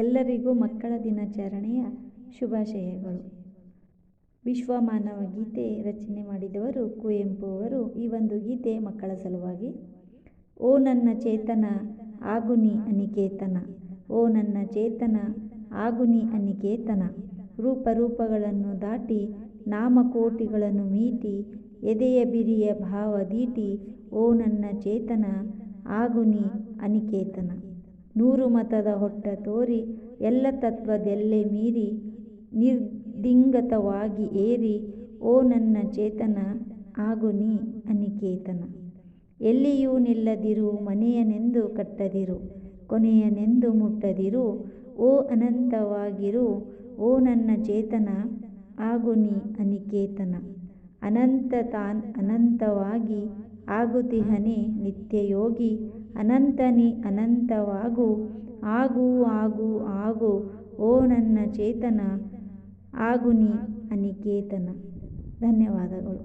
ಎಲ್ಲರಿಗೂ ಮಕ್ಕಳ ದಿನಾಚರಣೆಯ ಶುಭಾಶಯಗಳು. ವಿಶ್ವ ಮಾನವ ಗೀತೆ ರಚನೆ ಮಾಡಿದವರು ಕುವೆಂಪು ಅವರು. ಈ ಒಂದು ಗೀತೆ ಮಕ್ಕಳ ಸಲುವಾಗಿ. ಓ ನನ್ನ ಚೇತನ ಆಗುನಿ ಅನಿಕೇತನ, ಓ ನನ್ನ ಚೇತನ ಆಗುನಿ ಅನಿಕೇತನ, ರೂಪಗಳನ್ನು ದಾಟಿ ನಾಮಕೋಟಿಗಳನ್ನು ಮೀಟಿ ಎದೆಯ ಬಿರಿಯ ಭಾವದೀಟಿ, ಓ ನನ್ನ ಚೇತನ ಆಗುನಿ ಅನಿಕೇತನ. ನೂರು ಮತದ ಹೊಟ್ಟ ತೋರಿ ಎಲ್ಲ ತತ್ವದೆಲ್ಲೆ ಮೀರಿ ನಿರ್ದಿಂಗತವಾಗಿ ಏರಿ, ಓ ನನ್ನ ಚೇತನ ಆಗುನಿ ಅನಿಕೇತನ. ಎಲ್ಲಿಯೂ ನಿಲ್ಲದಿರು ಮನೆಯನೆಂದು ಕಟ್ಟದಿರು, ಕೊನೆಯನೆಂದು ಮುಟ್ಟದಿರು, ಓ ಅನಂತವಾಗಿರು, ಓ ನನ್ನ ಚೇತನ ಆಗುನಿ ಅನಿಕೇತನ. ಅನಂತ ತಾನ್ ಅನಂತವಾಗಿ ಆಗುತಿಹನೆ ನಿತ್ಯಯೋಗಿ, ಅನಂತ ನೀ ಅನಂತವಾಗು ಆಗು ಆಗು ಆಗು, ಓ ನನ್ನ ಚೇತನ ಆಗುನಿ ಅನಿಕೇತನ. ಧನ್ಯವಾದಗಳು.